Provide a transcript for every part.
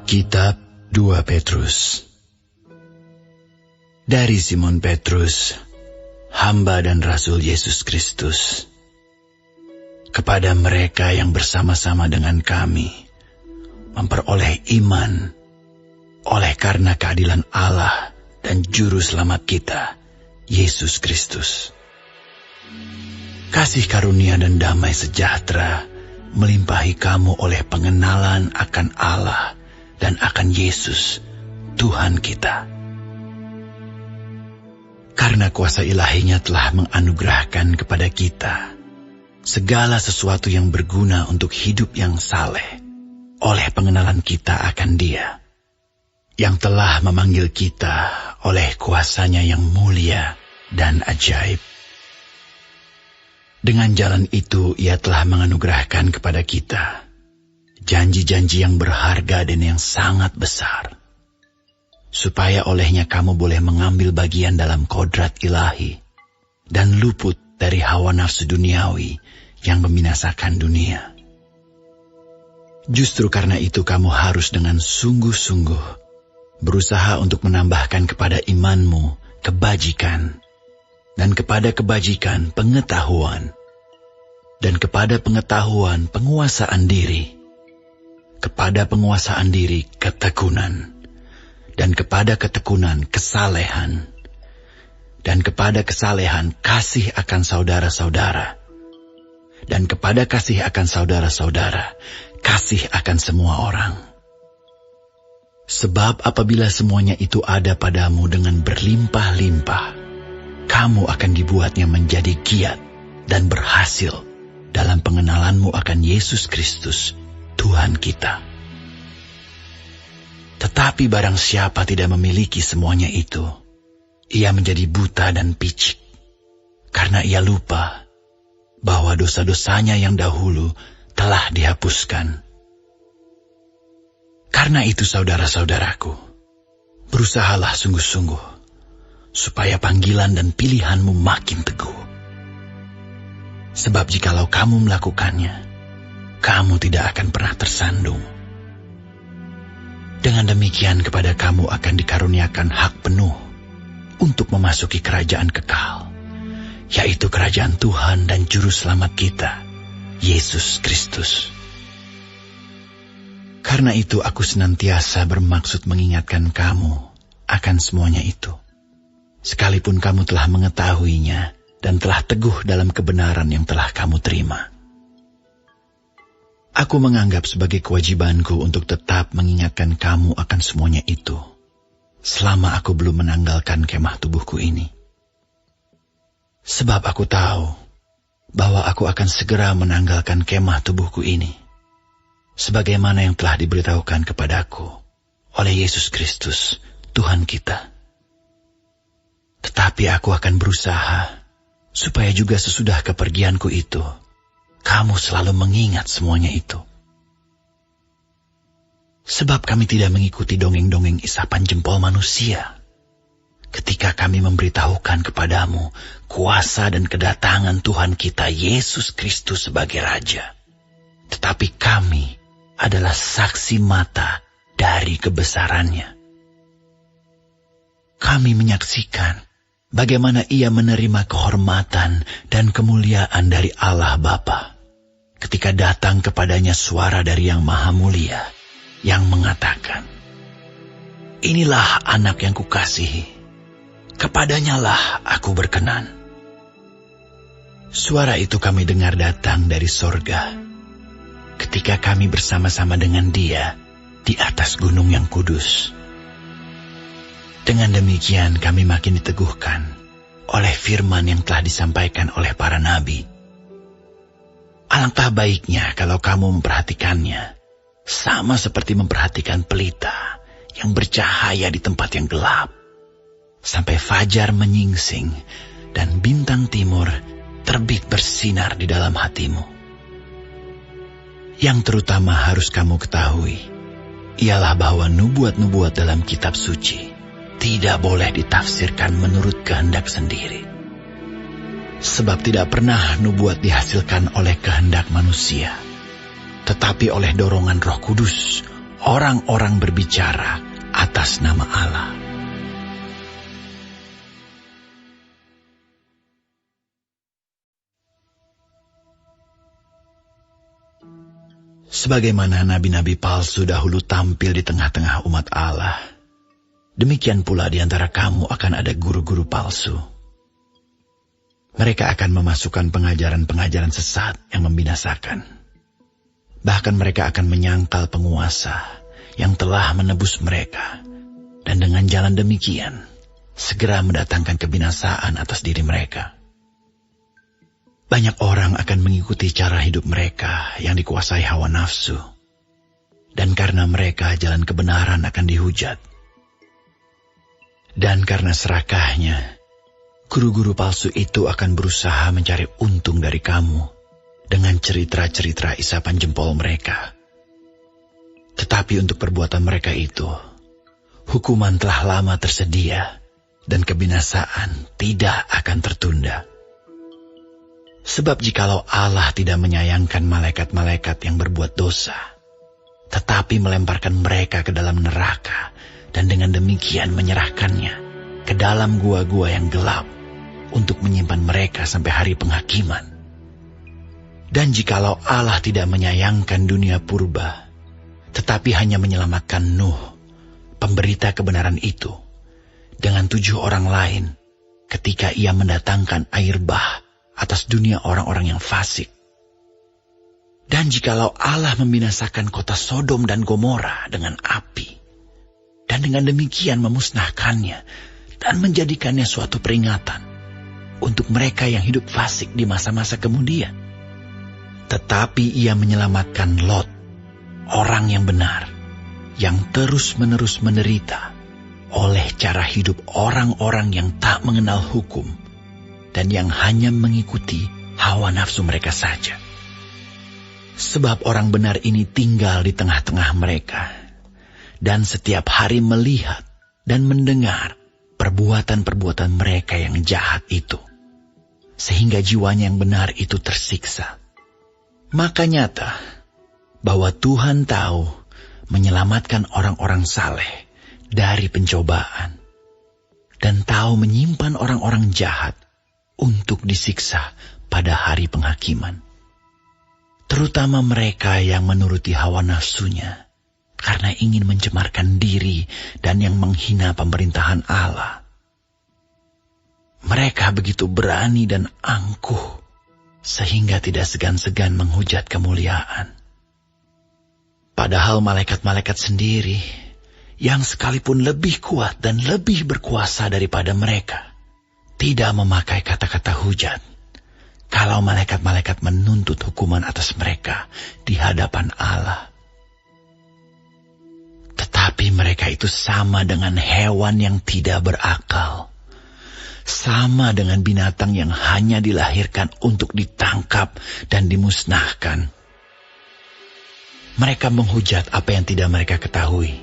Kitab 2 Petrus. Dari Simon Petrus, hamba dan rasul Yesus Kristus, kepada mereka yang bersama-sama dengan kami memperoleh iman oleh karena keadilan Allah dan Juru Selamat kita, Yesus Kristus. Kasih karunia dan damai sejahtera melimpahi kamu oleh pengenalan akan Allah dan akan Yesus, Tuhan kita. Karena kuasa ilahinya telah menganugerahkan kepada kita segala sesuatu yang berguna untuk hidup yang saleh oleh pengenalan kita akan Dia, yang telah memanggil kita oleh kuasanya yang mulia dan ajaib. Dengan jalan itu Ia telah menganugerahkan kepada kita janji-janji yang berharga dan yang sangat besar, supaya olehnya kamu boleh mengambil bagian dalam kodrat ilahi dan luput dari hawa nafsu duniawi yang membinasakan dunia. Justru karena itu kamu harus dengan sungguh-sungguh berusaha untuk menambahkan kepada imanmu kebajikan, dan kepada kebajikan pengetahuan, dan kepada pengetahuan penguasaan diri, kepada penguasaan diri ketekunan, dan kepada ketekunan kesalehan, dan kepada kesalehan kasih akan saudara-saudara, dan kepada kasih akan saudara-saudara kasih akan semua orang. Sebab apabila semuanya itu ada padamu dengan berlimpah-limpah, kamu akan dibuatnya menjadi giat dan berhasil dalam pengenalanmu akan Yesus Kristus, Tuhan kita. Tetapi barang siapa tidak memiliki semuanya itu, ia menjadi buta dan picik, karena ia lupa bahwa dosa-dosanya yang dahulu telah dihapuskan. Karena itu saudara-saudaraku, berusahalah sungguh-sungguh supaya panggilan dan pilihanmu makin teguh. Sebab jikalau kamu melakukannya, kamu tidak akan pernah tersandung. Dengan demikian kepada kamu akan dikaruniakan hak penuh untuk memasuki kerajaan kekal, yaitu kerajaan Tuhan dan Juru Selamat kita, Yesus Kristus. Karena itu aku senantiasa bermaksud mengingatkan kamu akan semuanya itu, sekalipun kamu telah mengetahuinya dan telah teguh dalam kebenaran yang telah kamu terima. Aku menganggap sebagai kewajibanku untuk tetap mengingatkan kamu akan semuanya itu, selama aku belum menanggalkan kemah tubuhku ini. Sebab aku tahu bahwa aku akan segera menanggalkan kemah tubuhku ini, sebagaimana yang telah diberitahukan kepadaku oleh Yesus Kristus, Tuhan kita. Tetapi aku akan berusaha supaya juga sesudah kepergianku itu, kamu selalu mengingat semuanya itu. Sebab kami tidak mengikuti dongeng-dongeng isapan jempol manusia ketika kami memberitahukan kepadamu kuasa dan kedatangan Tuhan kita Yesus Kristus sebagai Raja. Tetapi kami adalah saksi mata dari kebesarannya. Kami menyaksikan bagaimana Ia menerima kehormatan dan kemuliaan dari Allah Bapa ketika datang kepadanya suara dari Yang Maha Mulia yang mengatakan, "Inilah anak yang kukasihi, kepadanyalah aku berkenan." Suara itu kami dengar datang dari sorga ketika kami bersama-sama dengan Dia di atas gunung yang kudus. Dengan demikian kami makin diteguhkan oleh firman yang telah disampaikan oleh para nabi. Alangkah baiknya kalau kamu memperhatikannya, sama seperti memperhatikan pelita yang bercahaya di tempat yang gelap, sampai fajar menyingsing dan bintang timur terbit bersinar di dalam hatimu. Yang terutama harus kamu ketahui ialah bahwa nubuat-nubuat dalam kitab suci tidak boleh ditafsirkan menurut kehendak sendiri. Sebab tidak pernah nubuat dihasilkan oleh kehendak manusia, tetapi oleh dorongan Roh Kudus, orang-orang berbicara atas nama Allah. Sebagaimana nabi-nabi palsu dahulu tampil di tengah-tengah umat Allah, demikian pula di antara kamu akan ada guru-guru palsu. Mereka akan memasukkan pengajaran-pengajaran sesat yang membinasakan. Bahkan mereka akan menyangkal penguasa yang telah menebus mereka, dan dengan jalan demikian segera mendatangkan kebinasaan atas diri mereka. Banyak orang akan mengikuti cara hidup mereka yang dikuasai hawa nafsu, dan karena mereka jalan kebenaran akan dihujat. Dan karena serakahnya, guru-guru palsu itu akan berusaha mencari untung dari kamu dengan cerita-cerita isapan jempol mereka. Tetapi untuk perbuatan mereka itu, hukuman telah lama tersedia, dan kebinasaan tidak akan tertunda. Sebab jikalau Allah tidak menyayangkan malaikat-malaikat yang berbuat dosa, tetapi melemparkan mereka ke dalam neraka, dan dengan demikian menyerahkannya ke dalam gua-gua yang gelap untuk menyimpan mereka sampai hari penghakiman. Dan jikalau Allah tidak menyayangkan dunia purba, tetapi hanya menyelamatkan Nuh, pemberita kebenaran itu, dengan 7 orang lain, ketika ia mendatangkan air bah atas dunia orang-orang yang fasik. Dan jikalau Allah membinasakan kota Sodom dan Gomora dengan api, dan dengan demikian memusnahkannya dan menjadikannya suatu peringatan untuk mereka yang hidup fasik di masa-masa kemudian, tetapi ia menyelamatkan Lot, orang yang benar, yang terus-menerus menderita oleh cara hidup orang-orang yang tak mengenal hukum dan yang hanya mengikuti hawa nafsu mereka saja. Sebab orang benar ini tinggal di tengah-tengah mereka, dan setiap hari melihat dan mendengar perbuatan-perbuatan mereka yang jahat itu, sehingga jiwanya yang benar itu tersiksa. Maka nyata bahwa Tuhan tahu menyelamatkan orang-orang saleh dari pencobaan, dan tahu menyimpan orang-orang jahat untuk disiksa pada hari penghakiman. Terutama mereka yang menuruti hawa nafsunya, karena ingin mencemarkan diri dan yang menghina pemerintahan Allah. Mereka begitu berani dan angkuh, sehingga tidak segan-segan menghujat kemuliaan. Padahal malaikat-malaikat sendiri, yang sekalipun lebih kuat dan lebih berkuasa daripada mereka, tidak memakai kata-kata hujat kalau malaikat-malaikat menuntut hukuman atas mereka di hadapan Allah. Tetapi mereka itu sama dengan hewan yang tidak berakal, sama dengan binatang yang hanya dilahirkan untuk ditangkap dan dimusnahkan. Mereka menghujat apa yang tidak mereka ketahui,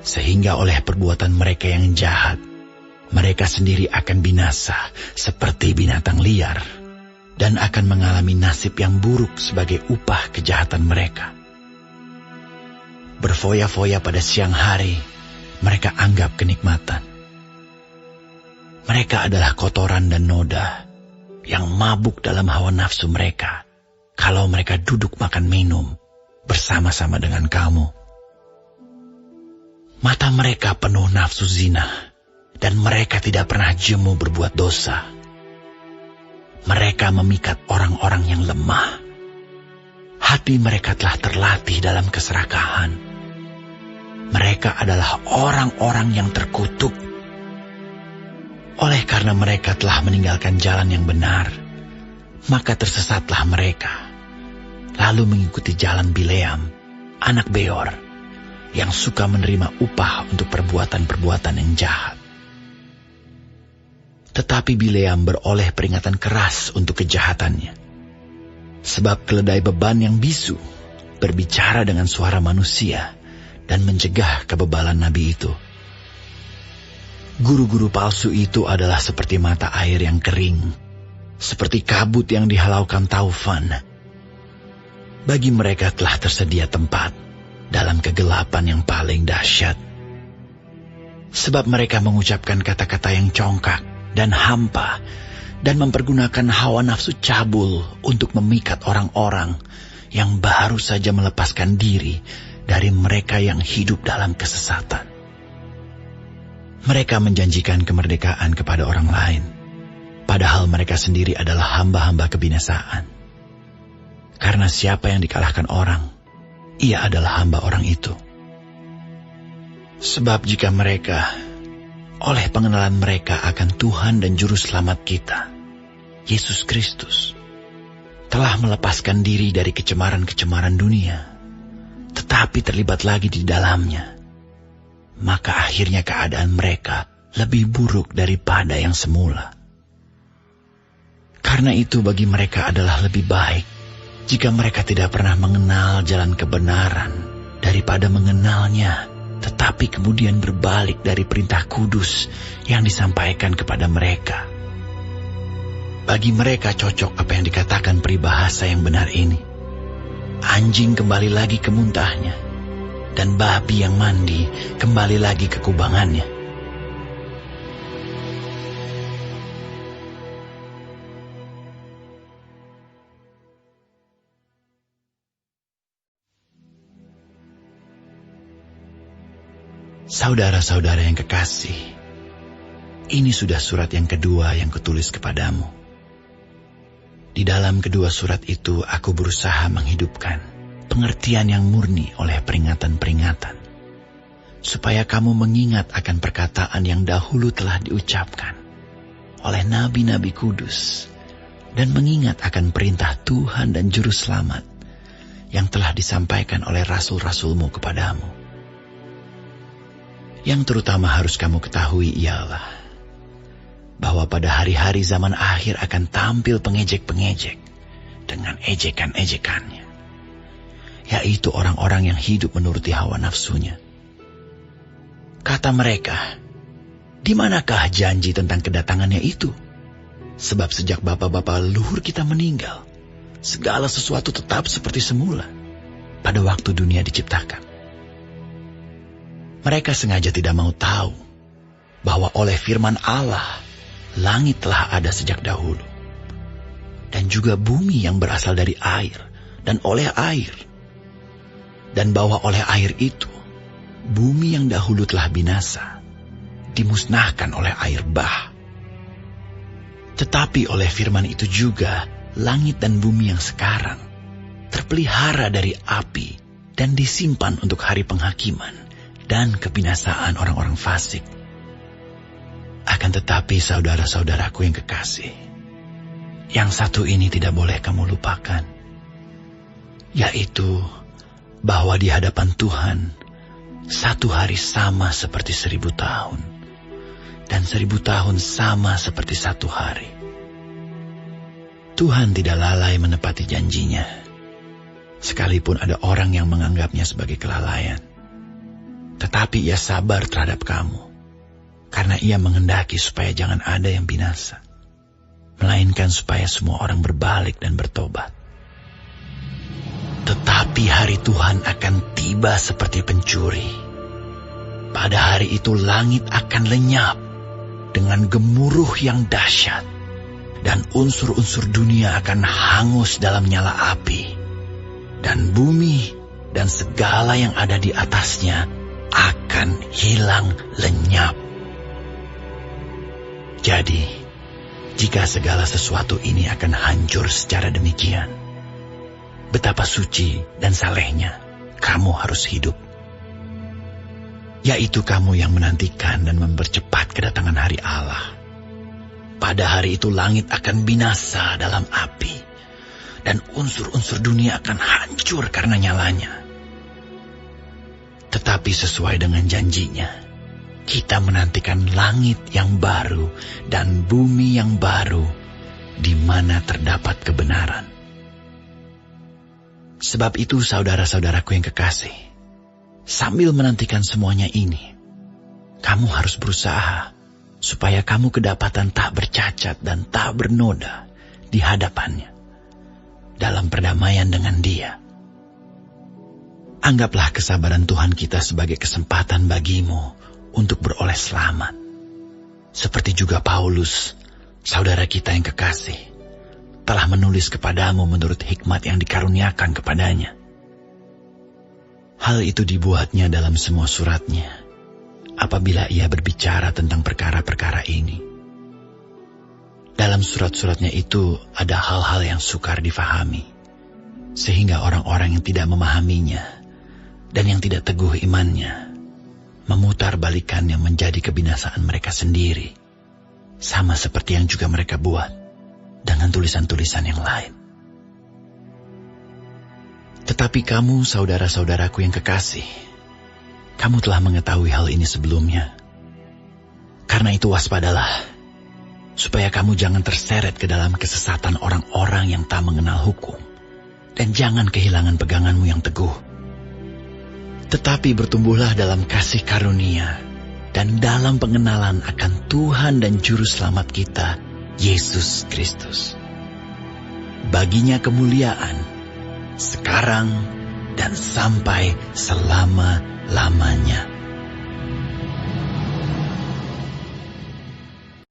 sehingga oleh perbuatan mereka yang jahat, mereka sendiri akan binasa seperti binatang liar, dan akan mengalami nasib yang buruk sebagai upah kejahatan mereka. Berfoya-foya pada siang hari, mereka anggap kenikmatan. Mereka adalah kotoran dan noda yang mabuk dalam hawa nafsu mereka kalau mereka duduk makan minum bersama-sama dengan kamu. Mata mereka penuh nafsu zina, dan mereka tidak pernah jemu berbuat dosa. Mereka memikat orang-orang yang lemah. Hati mereka telah terlatih dalam keserakahan. Mereka adalah orang-orang yang terkutuk. Oleh karena mereka telah meninggalkan jalan yang benar, maka tersesatlah mereka, lalu mengikuti jalan Bileam, anak Beor, yang suka menerima upah untuk perbuatan-perbuatan yang jahat. Tetapi Bileam beroleh peringatan keras untuk kejahatannya, sebab keledai beban yang bisu berbicara dengan suara manusia dan mencegah kebebalan nabi itu. Guru-guru palsu itu adalah seperti mata air yang kering, seperti kabut yang dihalaukan taufan. Bagi mereka telah tersedia tempat, dalam kegelapan yang paling dahsyat. Sebab mereka mengucapkan kata-kata yang congkak dan hampa dan mempergunakan hawa nafsu cabul untuk memikat orang-orang yang baru saja melepaskan diri dari mereka yang hidup dalam kesesatan. Mereka menjanjikan kemerdekaan kepada orang lain, padahal mereka sendiri adalah hamba-hamba kebinasaan. Karena siapa yang dikalahkan orang, ia adalah hamba orang itu. Sebab jika mereka, oleh pengenalan mereka akan Tuhan dan Juru Selamat kita, Yesus Kristus, telah melepaskan diri dari kecemaran-kecemaran dunia, tetapi terlibat lagi di dalamnya, maka akhirnya keadaan mereka lebih buruk daripada yang semula. Karena itu bagi mereka adalah lebih baik jika mereka tidak pernah mengenal jalan kebenaran daripada mengenalnya, tetapi kemudian berbalik dari perintah kudus yang disampaikan kepada mereka. Bagi mereka cocok apa yang dikatakan peribahasa yang benar ini. Anjing kembali lagi ke muntahnya, dan babi yang mandi kembali lagi ke kubangannya. Saudara-saudara yang kekasih, ini sudah surat yang kedua yang kutulis kepadamu. Di dalam kedua surat itu aku berusaha menghidupkan pengertian yang murni oleh peringatan-peringatan, supaya kamu mengingat akan perkataan yang dahulu telah diucapkan oleh nabi-nabi kudus, dan mengingat akan perintah Tuhan dan Juru Selamat yang telah disampaikan oleh rasul-rasulmu kepadamu. Yang terutama harus kamu ketahui ialah bahwa pada hari-hari zaman akhir akan tampil pengejek-pengejek dengan ejekan-ejekannya, yaitu orang-orang yang hidup menuruti hawa nafsunya. Kata mereka, "Di manakah janji tentang kedatangannya itu? Sebab sejak bapa-bapa leluhur kita meninggal, segala sesuatu tetap seperti semula pada waktu dunia diciptakan." Mereka sengaja tidak mau tahu bahwa oleh firman Allah, langit telah ada sejak dahulu, dan juga bumi yang berasal dari air dan oleh air, dan bahwa oleh air itu, bumi yang dahulu telah binasa, dimusnahkan oleh air bah. Tetapi oleh firman itu juga, langit dan bumi yang sekarang terpelihara dari api dan disimpan untuk hari penghakiman dan kebinasaan orang-orang fasik. Akan tetapi saudara-saudaraku yang kekasih, yang satu ini tidak boleh kamu lupakan, yaitu bahwa di hadapan Tuhan, satu hari sama seperti 1000 tahun, dan 1000 tahun sama seperti satu hari. Tuhan tidak lalai menepati janjinya, sekalipun ada orang yang menganggapnya sebagai kelalaian. Tetapi ia sabar terhadap kamu, karena ia menghendaki supaya jangan ada yang binasa, melainkan supaya semua orang berbalik dan bertobat. Tetapi hari Tuhan akan tiba seperti pencuri. Pada hari itu langit akan lenyap dengan gemuruh yang dahsyat, dan unsur-unsur dunia akan hangus dalam nyala api, dan bumi dan segala yang ada di atasnya akan hilang lenyap. Jadi, jika segala sesuatu ini akan hancur secara demikian, betapa suci dan salehnya kamu harus hidup, yaitu kamu yang menantikan dan mempercepat kedatangan hari Allah. Pada hari itu langit akan binasa dalam api, dan unsur-unsur dunia akan hancur karena nyalanya. Tetapi sesuai dengan janjinya, kita menantikan langit yang baru dan bumi yang baru, di mana terdapat kebenaran. Sebab itu saudara-saudaraku yang kekasih, sambil menantikan semuanya ini, kamu harus berusaha supaya kamu kedapatan tak bercacat dan tak bernoda di hadapannya, dalam perdamaian dengan Dia. Anggaplah kesabaran Tuhan kita sebagai kesempatan bagimu untuk beroleh selamat. Seperti juga Paulus, saudara kita yang kekasih, telah menulis kepadamu menurut hikmat yang dikaruniakan kepadanya. Hal itu dibuatnya dalam semua suratnya, apabila ia berbicara tentang perkara-perkara ini. Dalam surat-suratnya itu ada hal-hal yang sukar difahami, sehingga orang-orang yang tidak memahaminya dan yang tidak teguh imannya memutar balikannya menjadi kebinasaan mereka sendiri, sama seperti yang juga mereka buat dengan tulisan-tulisan yang lain. Tetapi kamu, saudara-saudaraku yang kekasih, kamu telah mengetahui hal ini sebelumnya. Karena itu waspadalah, supaya kamu jangan terseret ke dalam kesesatan orang-orang yang tak mengenal hukum, dan jangan kehilangan peganganmu yang teguh. Tetapi bertumbuhlah dalam kasih karunia dan dalam pengenalan akan Tuhan dan Juru Selamat kita, Yesus Kristus. Baginya kemuliaan, sekarang dan sampai selama-lamanya.